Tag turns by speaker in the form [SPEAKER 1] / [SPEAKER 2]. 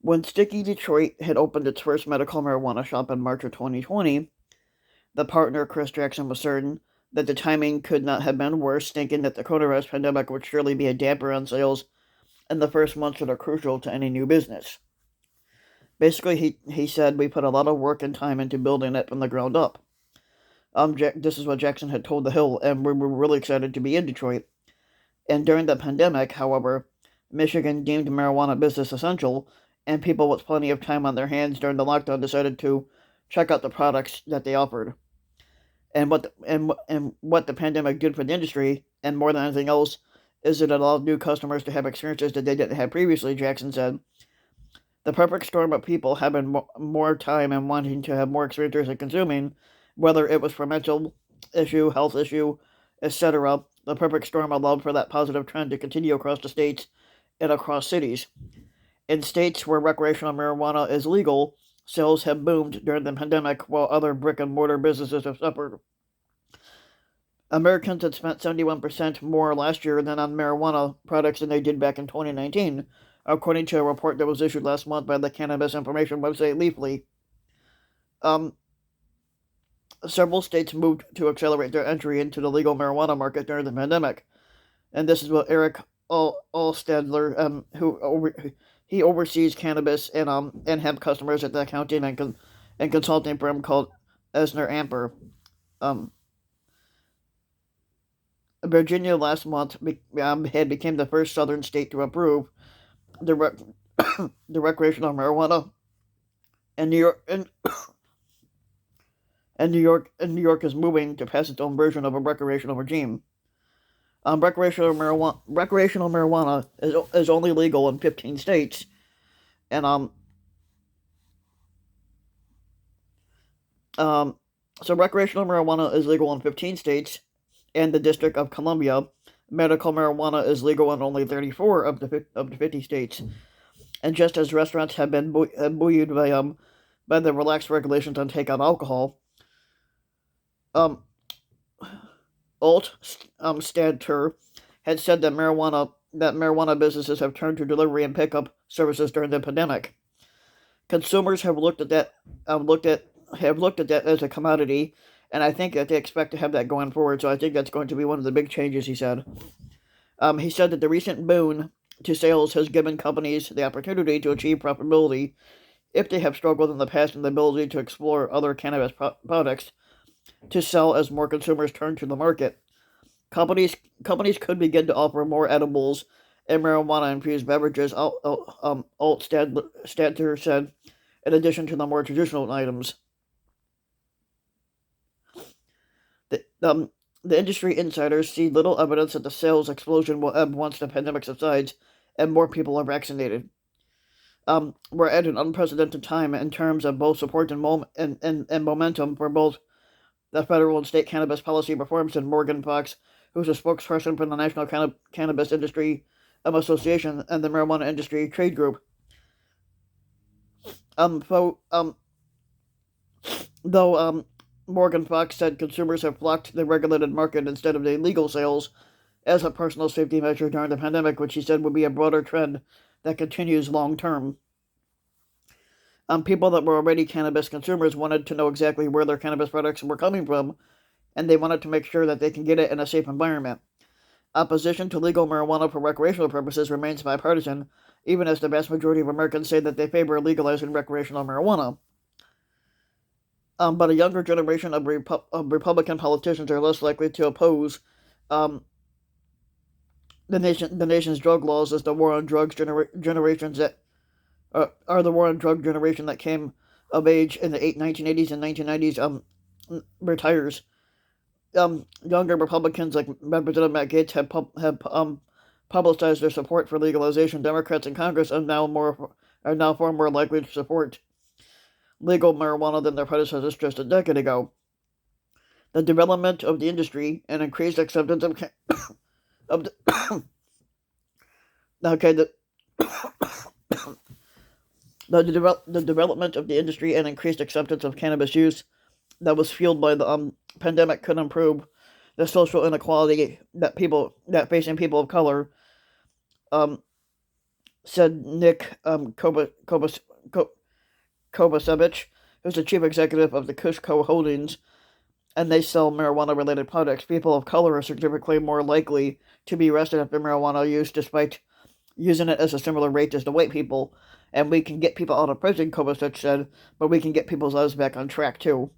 [SPEAKER 1] When Sticky Detroit had opened its first medical marijuana shop in March of 2020, the partner, Chris Jackson, was certain that the timing could not have been worse, thinking that the coronavirus pandemic would surely be a damper on sales in the first months that are crucial to any new business. Basically, he said, we put a lot of work and time into building it from the ground up. This is what Jackson had told The Hill, and we were really excited to be in Detroit. And during the pandemic, however, Michigan deemed marijuana business essential, and people with plenty of time on their hands during the lockdown decided to check out the products that they offered. And what the pandemic did for the industry, and more than anything else, is it allowed new customers to have experiences that they didn't have previously, Jackson said. The perfect storm of people having more time and wanting to have more experiences in consuming, whether it was for mental issue, health issue, etc. The perfect storm allowed for that positive trend to continue across the states and across cities. In states where recreational marijuana is legal, sales have boomed during the pandemic while other brick and mortar businesses have suffered. Americans had spent 71% more last year than on marijuana products than they did back in 2019, according to a report that was issued last month by the cannabis information website Leafly. Several states moved to accelerate their entry into the legal marijuana market during the pandemic, and this is what Eric Allstadler, he oversees cannabis and hemp customers at the accounting and consulting firm called Esner Amper. Virginia last month had became the first southern state to approve the the recreational marijuana, and New York is moving to pass its own version of a recreational regime. Recreational marijuana is only legal in 15 states, and so recreational marijuana is legal in 15 states, and the District of Columbia. Medical marijuana is legal in only 34 of the 50 states. And just as restaurants have been buoyed by the relaxed regulations on takeout alcohol, Stadter had said that marijuana businesses have turned to delivery and pickup services during the pandemic. Consumers have looked at that as a commodity, and I think that they expect to have that going forward. So I think that's going to be one of the big changes. He said. He said that the recent boon to sales has given companies the opportunity to achieve profitability if they have struggled in the past in the ability to explore other cannabis products to sell as more consumers turn to the market. Companies could begin to offer more edibles and marijuana-infused beverages, Stadter said, in addition to the more traditional items. The industry insiders see little evidence that the sales explosion will ebb once the pandemic subsides and more people are vaccinated. We're at an unprecedented time in terms of both support and momentum for both the federal and state cannabis policy reforms, and Morgan Fox, who's a spokesperson for the National Cannabis Industry Association and the Marijuana Industry Trade Group. Though Morgan Fox said consumers have flocked to the regulated market instead of the illegal sales as a personal safety measure during the pandemic, which he said would be a broader trend that continues long term. People that were already cannabis consumers wanted to know exactly where their cannabis products were coming from, and they wanted to make sure that they can get it in a safe environment. Opposition to legal marijuana for recreational purposes remains bipartisan, even as the vast majority of Americans say that they favor legalizing recreational marijuana. But a younger generation of Republican politicians are less likely to oppose the nation's drug laws as the war on drugs generations that are the war on drug generation that came of age in the 1980s and 1990s retires. Younger Republicans like Representative Matt Gaetz have publicized their support for legalization. Democrats in Congress are now far more likely to support legal marijuana than their predecessors just a decade ago. The development of the industry and increased acceptance of the development of the industry and increased acceptance of cannabis use that was fueled by the pandemic could improve the social inequality that facing people of color. said Nick Kovacevic, who's the chief executive of the Kushco Holdings, and they sell marijuana-related products. People of color are significantly more likely to be arrested after marijuana use, despite using it as a similar rate as the white people. And we can get people out of prison, Kovacic said, but we can get people's lives back on track too.